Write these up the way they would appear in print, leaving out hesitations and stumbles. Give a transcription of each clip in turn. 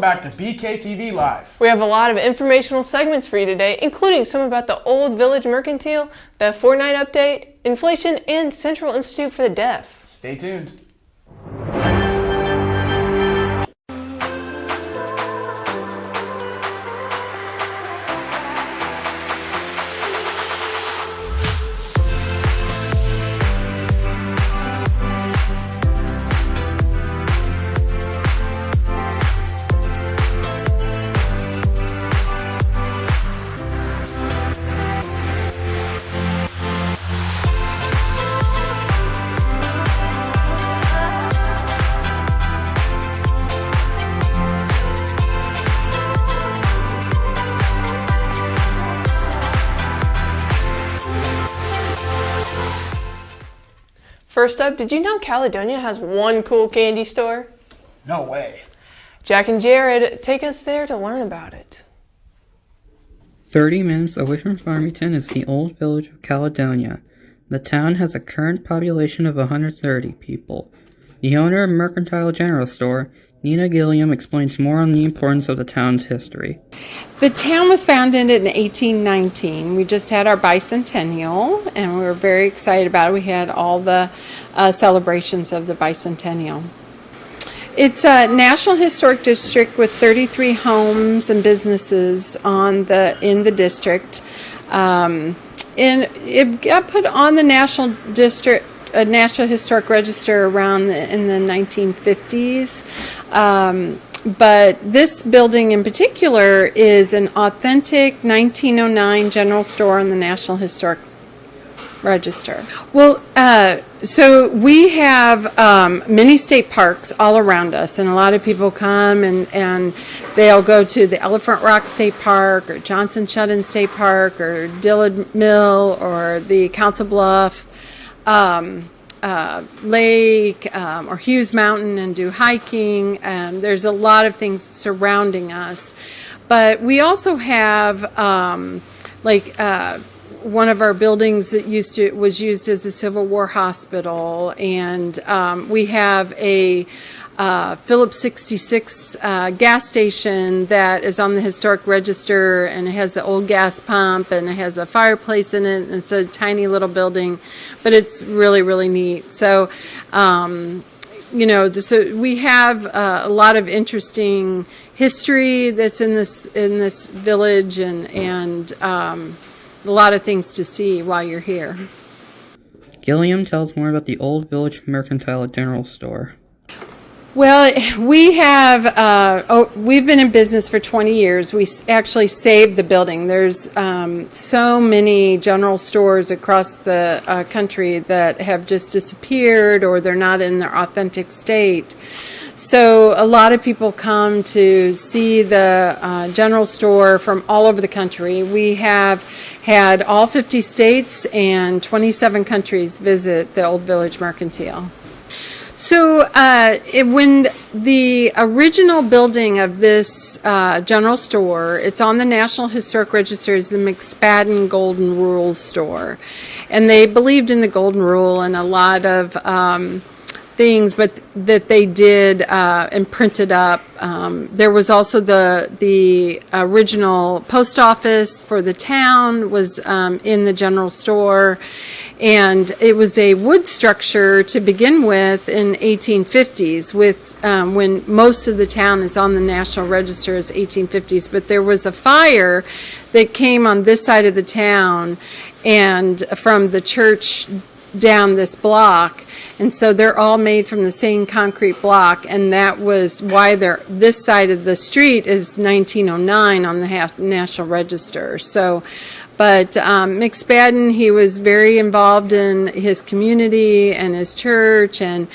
back to BKTV Live. We have a lot of informational segments for you today, including some about the Old Village Mercantile, the Fortnite update, inflation, and Central Institute for the Deaf. Stay tuned. First up, did you know Caledonia has one cool candy store? No way. Jack and Jared take us there to learn about it. 30 minutes away from Farmington is the Old Village of Caledonia. The town has a current population of 130 people. The owner of Mercantile General Store, Nina Gilliam, explains more on the importance of the town's history. The town was founded in 1819. We just had our bicentennial, and we were very excited about it. We had all the celebrations of the bicentennial. It's a National Historic District with 33 homes and businesses in the district. And it got put on the National Historic Register around in the 1950s. But this building in particular is an authentic 1909 general store on the National Historic Register. Well, so we have many state parks all around us, and a lot of people come and they'll go to the Elephant Rock State Park or Johnson Shut-in State Park or Dillard Mill or the Council Bluff Lake or Hughes Mountain and do hiking. There's a lot of things surrounding us, but we also have one of our buildings that was used as a Civil War hospital, and we have a Phillips 66 gas station that is on the historic register, and it has the old gas pump and it has a fireplace in it, and it's a tiny little building, but it's really, really neat. So so we have a lot of interesting history that's in this village, and a lot of things to see while you're here. Gilliam tells more about the Old Village Mercantile General Store. Well, we have, we've been in business for 20 years. We actually saved the building. There's so many general stores across the country that have just disappeared, or they're not in their authentic state. So a lot of people come to see the general store from all over the country. We have had all 50 states and 27 countries visit the Old Village Mercantile. So when the original building of this general store, it's on the National Historic Register as the McSpadden Golden Rule store. And they believed in the Golden Rule and a lot of things, but that they did and printed up. There was also the original post office for the town was in the general store, and it was a wood structure to begin with in 1850s, with when most of the town is on the National Register as 1850s. But there was a fire that came on this side of the town, and from the church down this block, and so they're all made from the same concrete block, and that was why this side of the street is 1909 on the National Register. So, but McSpadden, he was very involved in his community and his church, and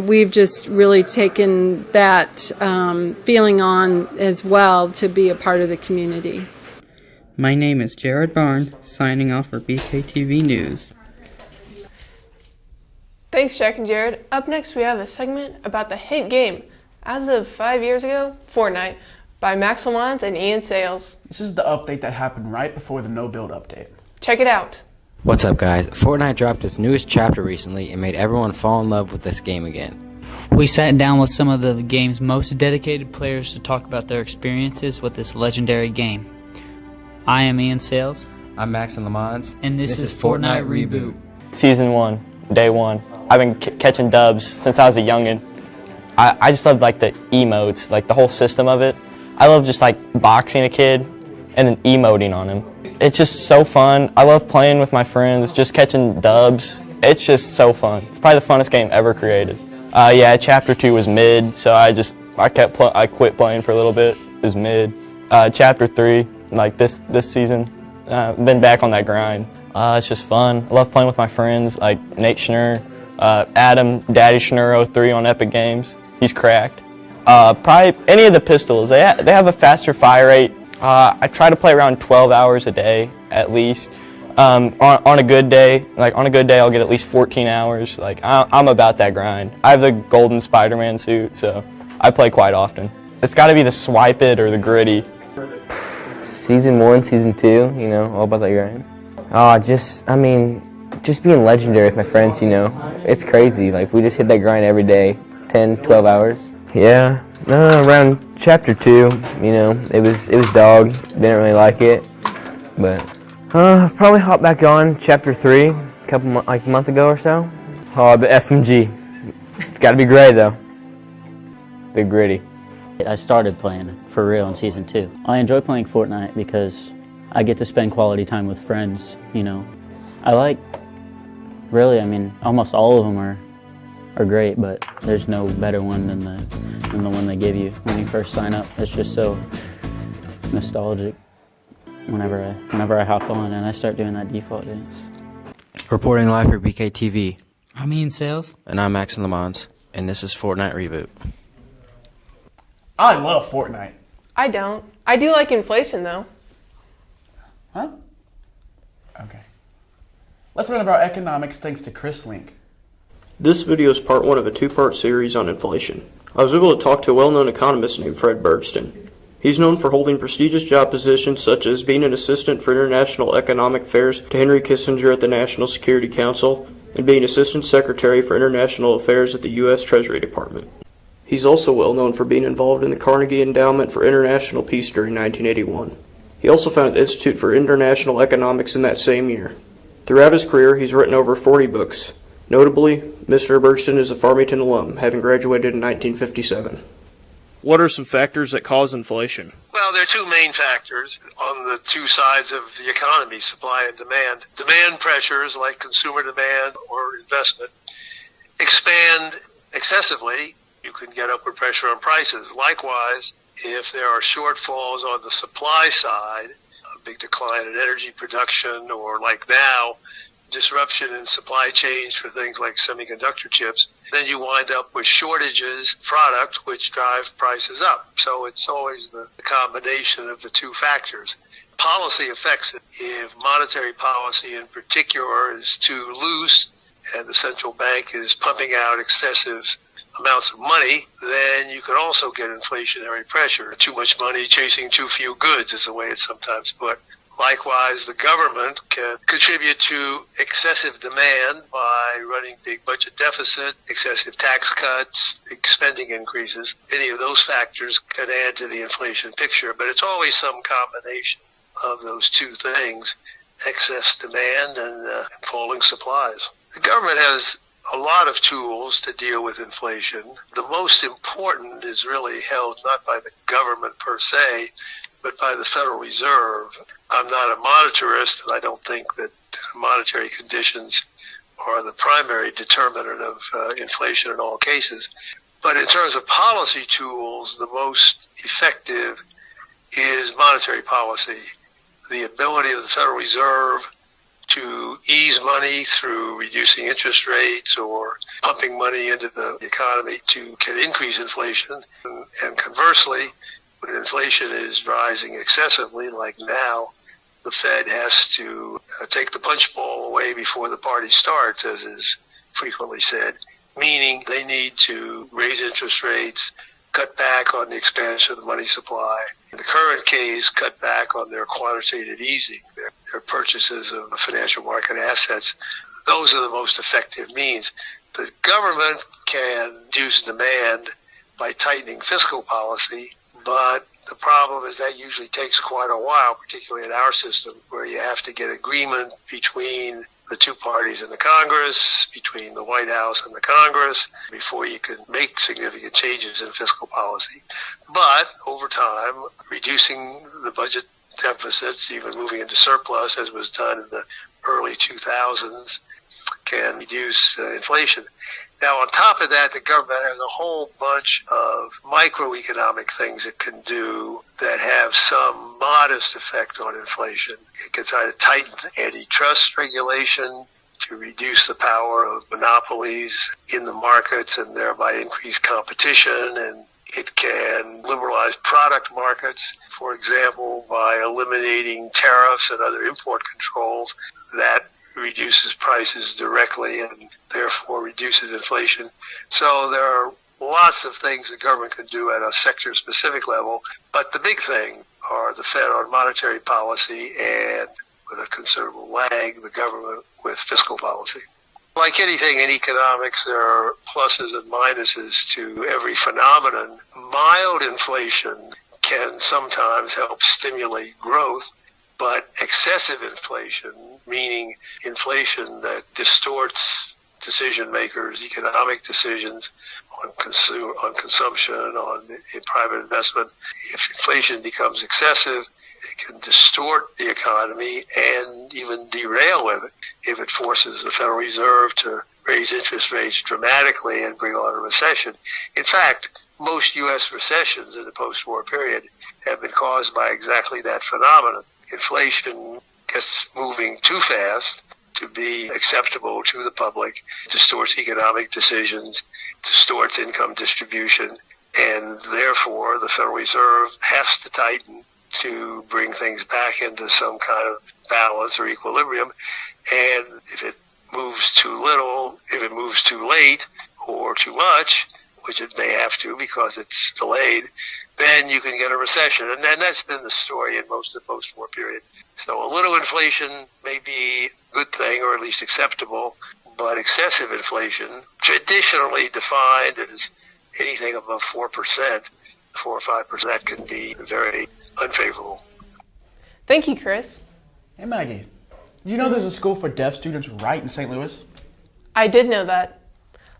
we've just really taken that feeling on as well to be a part of the community. My name is Jared Barnes, signing off for BKTV News. Thanks, Jack and Jared. Up next, we have a segment about the hit game, as of 5 years ago, Fortnite, by Max Lamont and Ian Sales. This is the update that happened right before the no-build update. Check it out. What's up, guys? Fortnite dropped its newest chapter recently and made everyone fall in love with this game again. We sat down with some of the game's most dedicated players to talk about their experiences with this legendary game. I am Ian Sales. I'm Max in Le Mans. And this is Fortnite Reboot. Season 1, day 1. I've been catching dubs since I was a youngin'. I just love like the emotes, like the whole system of it. I love just like boxing a kid and then emoting on him. It's just so fun. I love playing with my friends, just catching dubs. It's just so fun. It's probably the funnest game ever created. Yeah, Chapter 2 was mid, so I quit playing for a little bit. It was mid. Chapter 3, like this season, been back on that grind. It's just fun. I love playing with my friends, like Nate Schnurr, Adam, Daddy Schnurr 03 on Epic Games. He's cracked. Probably any of the pistols. They have a faster fire rate. I try to play around 12 hours a day at least. On a good day, I'll get at least 14 hours. Like I'm about that grind. I have the golden Spider-Man suit, so I play quite often. It's got to be the swipe it or the gritty. Season 1, Season 2, you know, all about that grind. Just being legendary with my friends, you know, it's crazy. Like we just hit that grind every day, 10, 12 hours. Yeah, around Chapter 2, you know, it was dog. Didn't really like it, but probably hop back on Chapter 3 a month ago or so. Oh, the SMG. It's got to be gray though. Big gritty. I started playing for real in Season 2. I enjoy playing Fortnite because I get to spend quality time with friends, you know. Almost all of them are great, but there's no better one than the one they give you when you first sign up. It's just so nostalgic whenever I hop on and I start doing that default dance. Reporting live for BKTV. I'm Ian Sales. And I'm Max in Le Mans. And this is Fortnite Reboot. I love Fortnite. I don't. I do like inflation, though. Huh? Okay. Let's learn about economics thanks to Chris Link. This video is part 1 of a 2-part series on inflation. I was able to talk to a well-known economist named Fred Bergston. He's known for holding prestigious job positions such as being an assistant for international economic affairs to Henry Kissinger at the National Security Council and being assistant secretary for international affairs at the U.S. Treasury Department. He's also well known for being involved in the Carnegie Endowment for International Peace during 1981. He also founded the Institute for International Economics in that same year. Throughout his career, he's written over 40 books. Notably, Mr. Bergston is a Farmington alum, having graduated in 1957. What are some factors that cause inflation? Well, there are two main factors on the two sides of the economy, supply and demand. Demand pressures like consumer demand or investment expand excessively. You can get upward pressure on prices. Likewise, if there are shortfalls on the supply side, a big decline in energy production, or like now, disruption in supply chains for things like semiconductor chips, then you wind up with shortages of product which drive prices up. So it's always the combination of the two factors. Policy affects it. If monetary policy in particular is too loose and the central bank is pumping out excessive amounts of money, then you can also get inflationary pressure. Too much money chasing too few goods is the way it's sometimes put. Likewise, the government can contribute to excessive demand by running big budget deficit, excessive tax cuts, spending increases. Any of those factors can add to the inflation picture, but it's always some combination of those two things, excess demand and falling supplies. The government has a lot of tools to deal with inflation. The most important is really held not by the government per se, but by the Federal Reserve. I'm not a monetarist, and I don't think that monetary conditions are the primary determinant of inflation in all cases. But in terms of policy tools, the most effective is monetary policy. The ability of the Federal Reserve to ease money through reducing interest rates or pumping money into the economy can increase inflation. And conversely, when inflation is rising excessively, like now, the Fed has to take the punch bowl away before the party starts, as is frequently said, meaning they need to raise interest rates, cut back on the expansion of the money supply. In the current case, cut back on their quantitative easing, their purchases of financial market assets. Those are the most effective means. The government can reduce demand by tightening fiscal policy, but the problem is that usually takes quite a while, particularly in our system, where you have to get agreement between the two parties in the Congress, between the White House and the Congress, before you can make significant changes in fiscal policy. But over time, reducing the budget deficits, even moving into surplus, as was done in the early 2000s, can reduce inflation. Now, on top of that, the government has a whole bunch of microeconomic things it can do that have some modest effect on inflation. It can try to tighten antitrust regulation to reduce the power of monopolies in the markets and thereby increase competition. And it can liberalize product markets, for example, by eliminating tariffs and other import controls. That reduces prices directly and therefore reduces inflation. So there are lots of things the government can do at a sector-specific level, but the big thing are the Fed on monetary policy and, with a considerable lag, the government with fiscal policy. Like anything in economics, there are pluses and minuses to every phenomenon. Mild inflation can sometimes help stimulate growth, but excessive inflation, meaning inflation that distorts decision makers' economic decisions on consumption, on private investment. If inflation becomes excessive, it can distort the economy and even derail it if it forces the Federal Reserve to raise interest rates dramatically and bring on a recession. In fact, most U.S. recessions in the post-war period have been caused by exactly that phenomenon. Inflation gets moving too fast to be acceptable to the public, distorts economic decisions, distorts income distribution, and therefore the Federal Reserve has to tighten to bring things back into some kind of balance or equilibrium. And if it moves too little, if it moves too late or too much, which it may have to because it's delayed, then you can get a recession. And then that's been the story in most of the post-war period. So a little inflation may be a good thing or at least acceptable, but excessive inflation, traditionally defined as anything above 4%, 4 or 5%, that can be very unfavorable. Thank you, Chris. Hey, Maggie. Did you know there's a school for deaf students right in St. Louis? I did know that.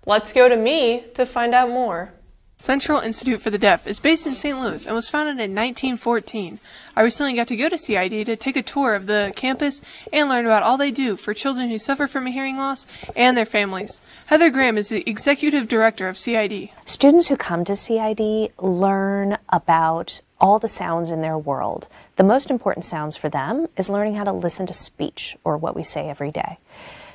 Let's go to me to find out more. Central Institute for the Deaf is based in St. Louis and was founded in 1914. I recently got to go to CID to take a tour of the campus and learn about all they do for children who suffer from a hearing loss and their families. Heather Graham is the Executive Director of CID. Students who come to CID learn about all the sounds in their world. The most important sounds for them is learning how to listen to speech, or what we say every day.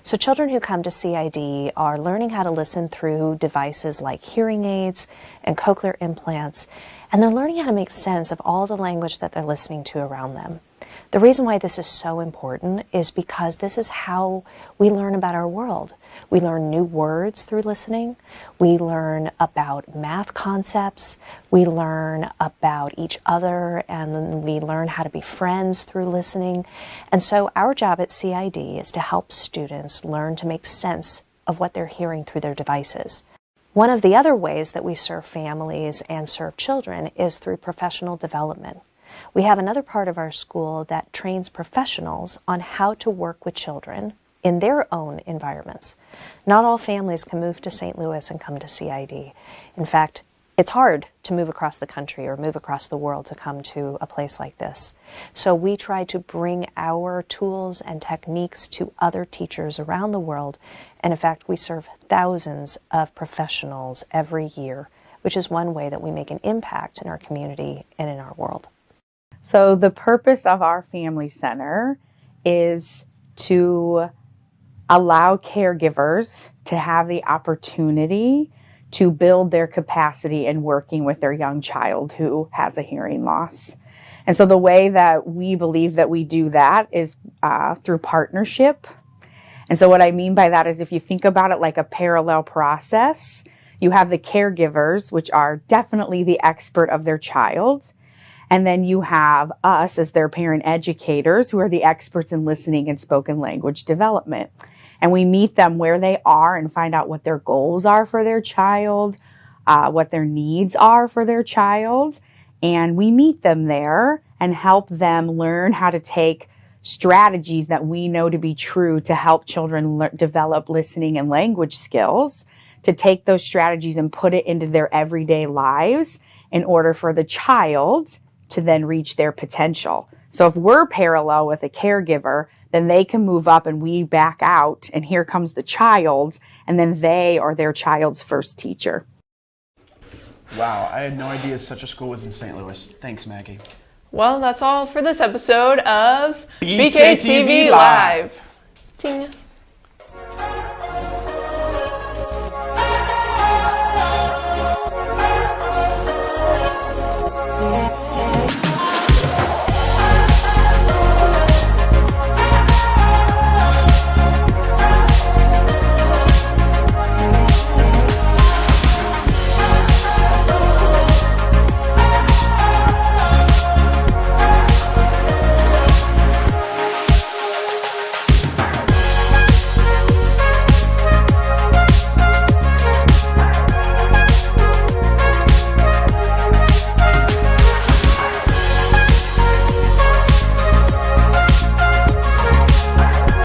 So children who come to CID are learning how to listen through devices like hearing aids and cochlear implants, and they're learning how to make sense of all the language that they're listening to around them. The reason why this is so important is because this is how we learn about our world. We learn new words through listening. We learn about math concepts. We learn about each other, and we learn how to be friends through listening. And so our job at CID is to help students learn to make sense of what they're hearing through their devices. One of the other ways that we serve families and serve children is through professional development. We have another part of our school that trains professionals on how to work with children in their own environments. Not all families can move to St. Louis and come to CID. In fact, it's hard to move across the country or move across the world to come to a place like this. So we try to bring our tools and techniques to other teachers around the world. And in fact, we serve thousands of professionals every year, which is one way that we make an impact in our community and in our world. So the purpose of our family center is to allow caregivers to have the opportunity to build their capacity in working with their young child who has a hearing loss. And so the way that we believe that we do that is through partnership. And so what I mean by that is, if you think about it like a parallel process, you have the caregivers, which are definitely the expert of their child. And then you have us as their parent educators, who are the experts in listening and spoken language development. And we meet them where they are and find out what their goals are for their child, what their needs are for their child. And we meet them there and help them learn how to take strategies that we know to be true to help children develop listening and language skills, to take those strategies and put it into their everyday lives in order for the child to then reach their potential. So if we're parallel with a caregiver, then they can move up and we back out, and here comes the child, and then they are their child's first teacher. Wow, I had no idea such a school was in St. Louis. Thanks, Maggie. Well, that's all for this episode of BKTV Live. Ting.